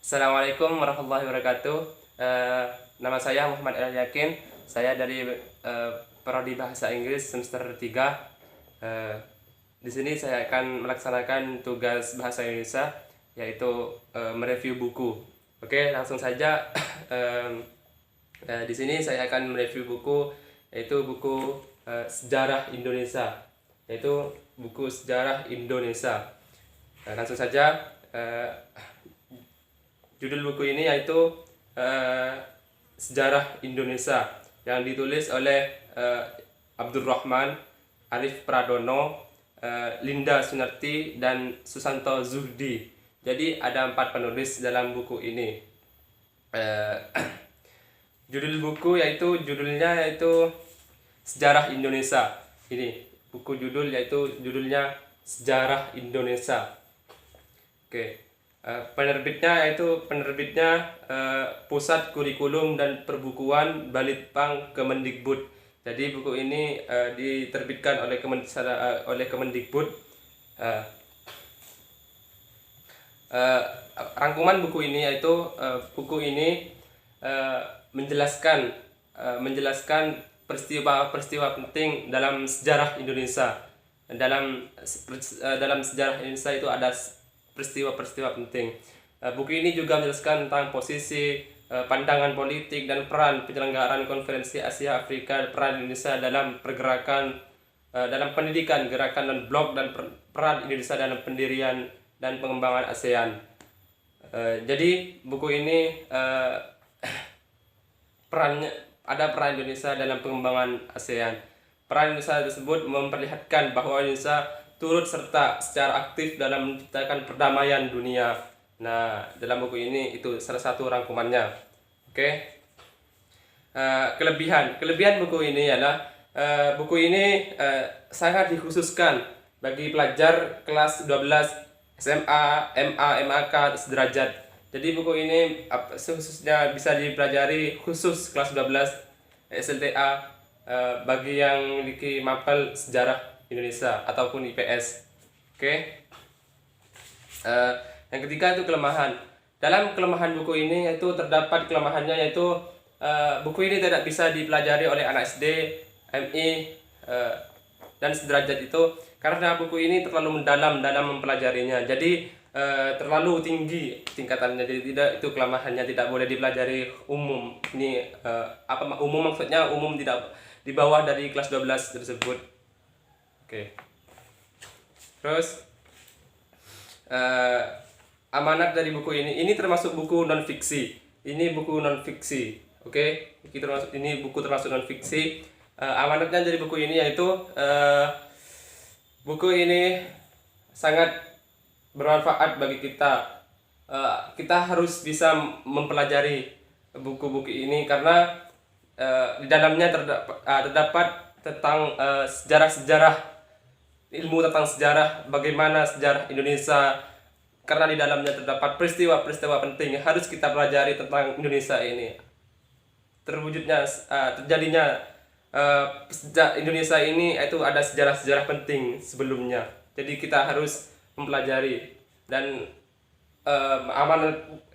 Assalamualaikum warahmatullahi wabarakatuh. Eh, Nama saya Muhammad El Yakin. Saya dari Prodi Bahasa Inggris semester 3. Eh, di sini saya akan melaksanakan tugas bahasa Indonesia, yaitu mereview buku. Oke, langsung saja. Di sini saya akan mereview buku, yaitu buku Sejarah Indonesia, yaitu buku Sejarah Indonesia. Langsung saja. eh, Judul buku ini yaitu Sejarah Indonesia, yang ditulis oleh Abdurrahman, Arif Pradono, Linda Sunarti, dan Susanto Zuhdi. Jadi ada 4 penulis dalam buku ini. Judul buku judulnya yaitu Sejarah Indonesia. Ini buku judulnya Sejarah Indonesia. Oke. Penerbitnya Pusat Kurikulum dan Perbukuan Balitbang Kemendikbud. Jadi buku ini diterbitkan oleh Kemendikbud. Rangkuman buku ini menjelaskan peristiwa-peristiwa penting dalam sejarah Indonesia. Dalam sejarah Indonesia itu ada peristiwa-peristiwa penting. Buku ini juga menjelaskan tentang posisi, pandangan politik, dan peran penyelenggaraan konferensi Asia Afrika, peran Indonesia dalam pergerakan, dalam pendidikan, gerakan dan blok, dan peran Indonesia dalam pendirian dan pengembangan ASEAN. Jadi buku ini peran Indonesia dalam pengembangan ASEAN. Peran Indonesia tersebut memperlihatkan bahwa Indonesia turut serta secara aktif dalam menciptakan perdamaian dunia. Nah, dalam buku ini itu salah satu rangkumannya. Oke. Kelebihan buku ini adalah buku ini sangat dikhususkan bagi pelajar kelas 12 SMA, MA, MAK sederajat. Jadi buku ini khususnya bisa dipelajari khusus kelas 12 SLTA bagi yang memiliki mapel sejarah Indonesia ataupun IPS. Oke. Yang ketiga itu kelemahan. Dalam kelemahan buku ini terdapat kelemahannya, yaitu buku ini tidak bisa dipelajari oleh anak SD, MI, dan sederajat itu karena buku ini terlalu mendalam dalam mempelajarinya. Jadi terlalu tinggi tingkatannya. Jadi itu kelemahannya, tidak boleh dipelajari umum. Ini umum, maksudnya umum tidak di bawah dari kelas 12 tersebut. Oke. Terus amanat dari buku ini termasuk buku non fiksi. Ini buku non fiksi. Oke. Ini buku termasuk non fiksi. Amanatnya dari buku ini yaitu buku ini sangat bermanfaat bagi kita. Kita harus bisa mempelajari buku-buku ini karena di dalamnya terdapat tentang sejarah-sejarah, ilmu tentang sejarah, bagaimana sejarah Indonesia, karena di dalamnya terdapat peristiwa-peristiwa penting yang harus kita pelajari tentang Indonesia ini. Terjadinya Indonesia ini itu ada sejarah-sejarah penting sebelumnya. Jadi kita harus mempelajari, dan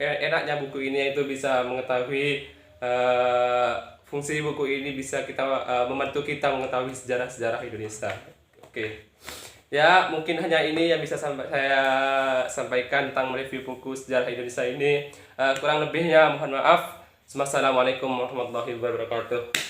enaknya buku ini itu bisa mengetahui fungsi buku ini bisa membantu kita mengetahui sejarah-sejarah Indonesia. Oke. Ya, mungkin hanya ini yang bisa saya sampaikan tentang review buku Sejarah Indonesia ini. Kurang lebihnya mohon maaf. Wassalamualaikum warahmatullahi wabarakatuh.